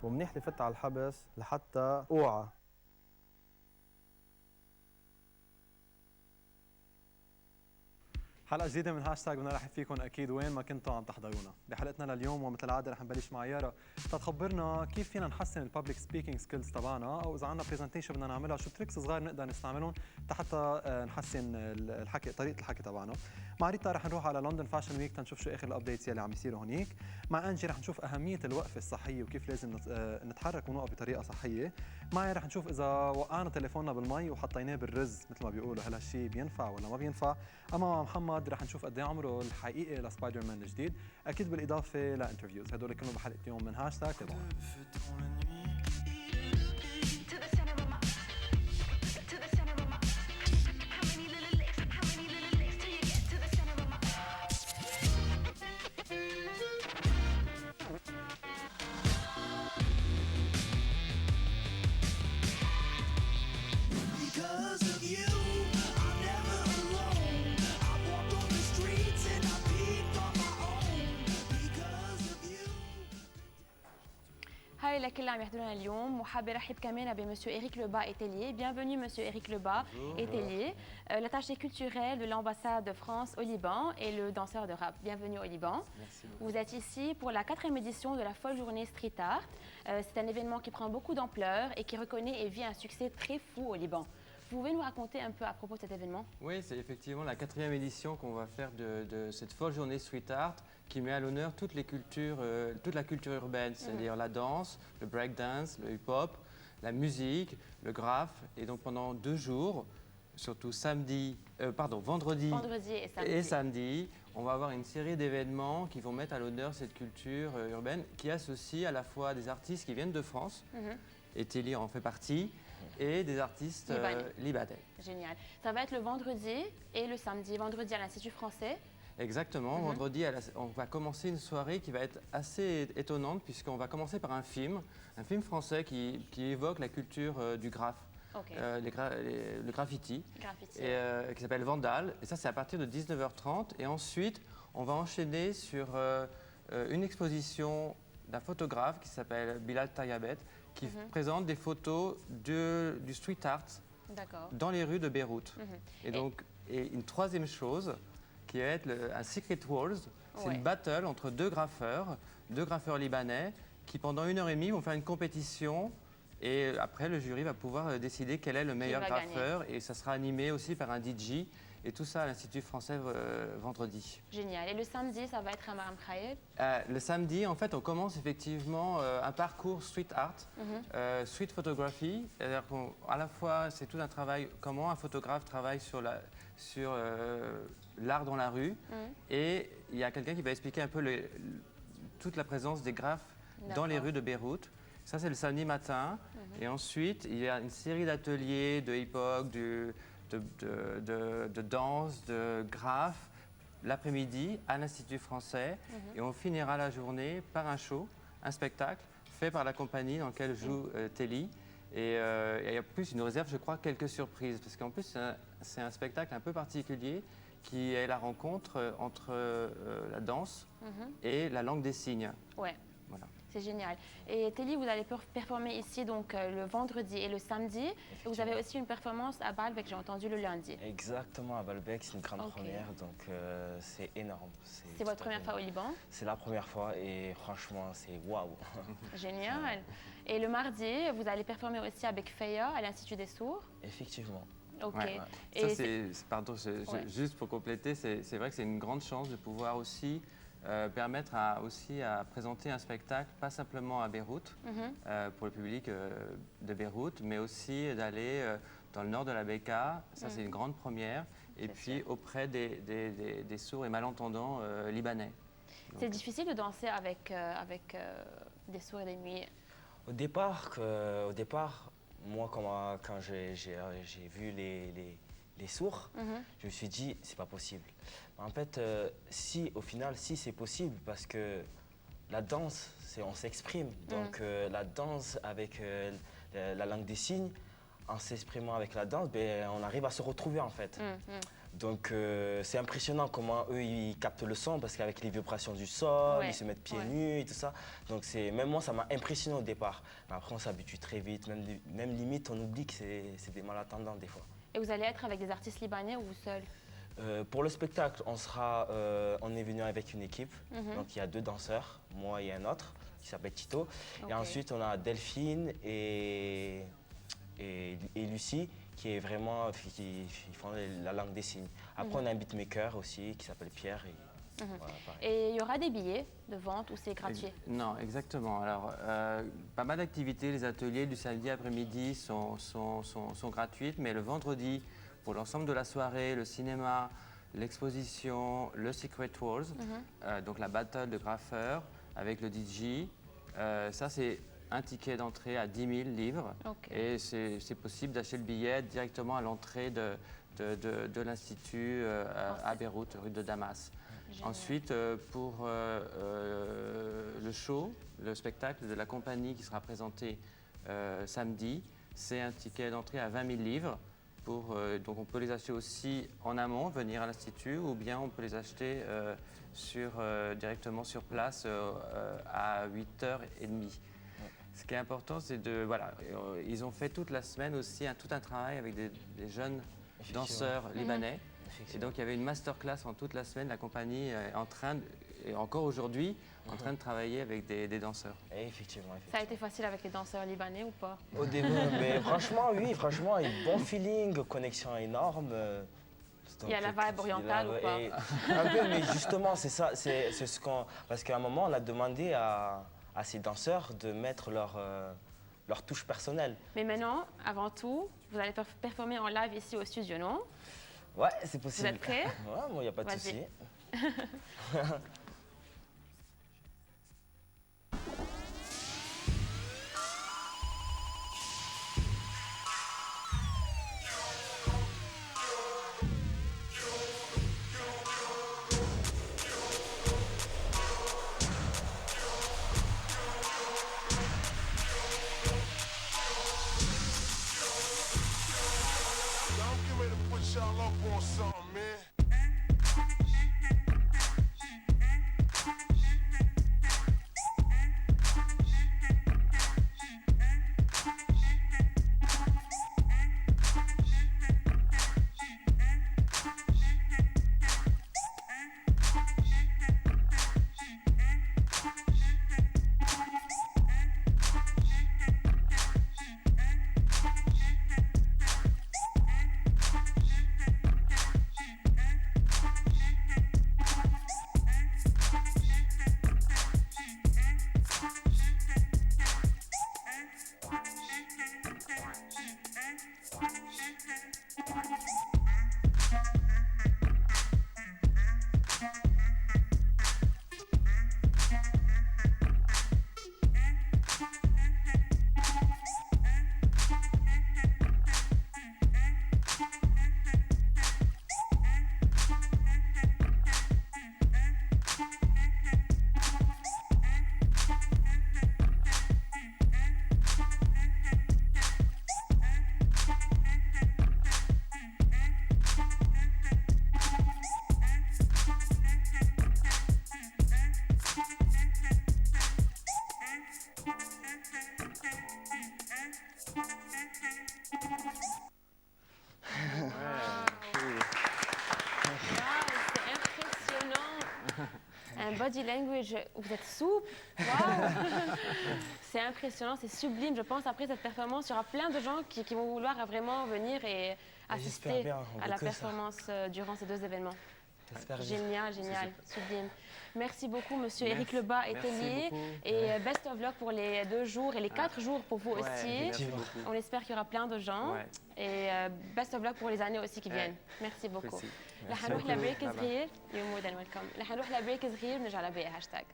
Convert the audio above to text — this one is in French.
ومنيح لي فت على الحبس لحتى اوعى. حلقة جديدة من هاشتاج بدنا نرحب فيكم أكيد وين ما كنتوا عم تحضرونا. بحلقتنا لليوم ومثل العادة رح نبلش مع يارا تخبرنا كيف فينا نحسن الببليك سبيكينج سكيلز تبعنا، أو إذا عندنا برزنتيشن بدنا نعملها شو تريكس صغار نقدر نستعملهم حتى نحسن الحكي، طريقة الحكي تبعنا. مع ريتا رح نروح على لندن فاشن ويك تنشوف شو آخر الأبديتس يلي عم يصيروا هونيك. مع أنجي رح نشوف أهمية الوقفة الصحية وكيف لازم نتحرك ونوقف بطريقة صحية. معي رح نشوف إذا وقعنا تليفوننا بالمي وحطيناه بالرز مثل ما بيقولوا هل هالشيء بينفع ولا ما بينفع. أما مع محمد رح نشوف قد ايه عمره الحقيقي لسبايدر مان الجديد، اكيد بالاضافه لانترفيوز. هدول كلهم بحلقه اليوم من هاشتاج. تابعونا. هاي لكل اللي عم يحضرونا اليوم، وحابه ارحب كمان بمسيو Éric Lebas Etelier. Bienvenue Monsieur Éric Lebas Etelier, l'attaché culturel de l'ambassade de France au Liban et le danseur de rap. Bienvenue au Liban. Merci. Vous êtes ici pour la 4e édition de la folle journée Street Art. C'est un événement qui prend beaucoup d'ampleur et qui reconnaît et vit un succès très fou au Liban. Vous pouvez nous raconter un peu à propos de cet événement? Oui, c'est effectivement la 4e édition qu'on va faire de cette folle journée street art qui met à l'honneur toutes les cultures, toute la culture urbaine, c'est-à-dire la danse, le breakdance, le hip-hop, la musique, le graphe. Et donc pendant 2 jours, surtout vendredi et samedi, on va avoir une série d'événements qui vont mettre à l'honneur cette culture urbaine qui associe à la fois des artistes qui viennent de France, et Telly en fait partie, et des artistes libanais. Génial. Ça va être le vendredi et le samedi. Vendredi à l'Institut français. Exactement. Vendredi, on va commencer une soirée qui va être assez étonnante puisqu'on va commencer par un film français qui évoque la culture du graphe. Okay. Le graffiti, qui s'appelle Vandal. Et ça, c'est à partir de 19h30. Et ensuite, on va enchaîner sur une exposition d'un photographe qui s'appelle Bilal Tayabet, qui présente des photos du street art dans les rues de Beyrouth. Et donc, une troisième chose qui va être un Secret Wars, c'est une battle entre deux graffeurs libanais qui pendant 1h30 vont faire une compétition. Et après, le jury va pouvoir décider quel est le meilleur graffeur. Et ça sera animé aussi par un DJ. Et tout ça à l'Institut français vendredi. Génial. Et le samedi, ça va être à Maram Khaïeb? Le samedi, en fait, on commence effectivement un parcours street art, street photography. C'est-à-dire qu'à la fois, c'est tout un travail, comment un photographe travaille sur l'art dans la rue. Et il y a quelqu'un qui va expliquer un peu toute la présence des graphes dans les rues de Beyrouth. Ça, c'est le samedi matin. Et ensuite, il y a une série d'ateliers de hip-hop, de danse, de graphe, l'après-midi à l'Institut français. Et on finira la journée par un show, un spectacle fait par la compagnie dans laquelle joue Telly. Et il y a plus, il nous réserve, je crois, quelques surprises. Parce qu'en plus, c'est un spectacle un peu particulier qui est la rencontre entre la danse et la langue des signes. Ouais. Voilà. C'est génial. Et Telly, vous allez performer ici donc le vendredi et le samedi. Et vous avez aussi une performance à Baalbek, j'ai entendu, le lundi. Exactement, à Baalbek, c'est une grande première, donc c'est énorme. C'est votre première fois au Liban? C'est la première fois et franchement, c'est waouh. Génial. Et le mardi, vous allez performer aussi avec Feya à l'Institut des Sourds? Effectivement. Ok. Ouais. Pardon, juste pour compléter, c'est vrai que c'est une grande chance de pouvoir aussi permettre à présenter un spectacle, pas simplement à Beyrouth, pour le public de Beyrouth, mais aussi d'aller dans le nord de la Bekaa. Ça, c'est une grande première. Et puis auprès des sourds et malentendants libanais. C'est difficile de danser avec des sourds et des muets? Au départ, moi, quand j'ai vu les sourds, je me suis dit, c'est pas possible. En fait, au final, c'est possible parce que la danse, on s'exprime. Donc, la danse avec la langue des signes, en s'exprimant avec la danse, on arrive à se retrouver en fait. Donc c'est impressionnant comment eux ils captent le son parce qu'avec les vibrations du sol, Ouais, ils se mettent pieds ouais. nus et tout ça. Donc même moi ça m'a impressionné au départ. Mais après on s'habitue très vite, même limite on oublie que c'est des malentendants des fois. Et vous allez être avec des artistes libanais ou seul? Pour le spectacle, on est venu avec une équipe. Mhm. Donc il y a 2 danseurs, moi et un autre qui s'appelle Tito. Ok. Et ensuite on a Delphine et Lucie qui est vraiment qui font la langue des signes. Après on a un beatmaker aussi qui s'appelle Pierre. Et, voilà, pareil. Et il y aura des billets de vente ou c'est gratuit? Non, exactement. Alors, pas mal d'activités. Les ateliers du samedi après-midi sont gratuites, mais le vendredi, pour l'ensemble de la soirée, le cinéma, l'exposition, le Secret Wars, donc la battle de graffeurs avec le DJ, ça c'est un ticket d'entrée à 10 000 livres. Ok. Et c'est possible d'acheter le billet directement à l'entrée de l'Institut à Beyrouth, rue de Damas. Génial. Ensuite, pour le show, le spectacle de la compagnie qui sera présenté samedi, c'est un ticket d'entrée à 20 000 livres. Donc on peut les acheter aussi en amont, venir à l'Institut, ou bien on peut les acheter directement sur place à 8h30. Ce qui est important, c'est de... Voilà, ils ont fait toute la semaine aussi tout un travail avec des jeunes danseurs libanais. Et donc il y avait une masterclass en toute la semaine. La compagnie est en train, et encore aujourd'hui, en train de travailler avec des danseurs. Et effectivement. Ça a été facile avec les danseurs libanais ou pas? Au début, mais franchement, oui, franchement, bon feeling, connexion énorme. Il y a la vibe orientale ou pas? Un peu, mais justement, c'est ça, c'est ce qu'on... Parce qu'à un moment, on a demandé à ces danseurs de mettre leur touche personnelle. Mais maintenant, avant tout, vous allez performer en live ici au studio, non? Ouais, c'est possible. Vous êtes prêts? Ouais, moi, il n'y a pas de Vas-y. souci. I'm getting ready to put y'all up on something, man. C'est impressionnant. Un body language, vous êtes souple. Waouh. C'est impressionnant, c'est sublime. Je pense après cette performance, il y aura plein de gens qui vont vouloir vraiment venir et assister bien, on à veut la que ça. performance durant ces 2 événements. J'espère bien. Génial, génial, sublime. Merci beaucoup, monsieur Éric Merci. Lebas et Merci Tellier. beaucoup. Et best of luck pour les 2 jours et les 4 jours pour vous aussi. Merci beaucoup. On espère qu'il y aura plein de gens. Ouais. Et best of luck pour les années aussi qui viennent. Merci beaucoup. Merci. رح نروح لبريك صغير. You're more than welcome. رح نروح لبريك صغير ونرجع لباقي هاشتاج.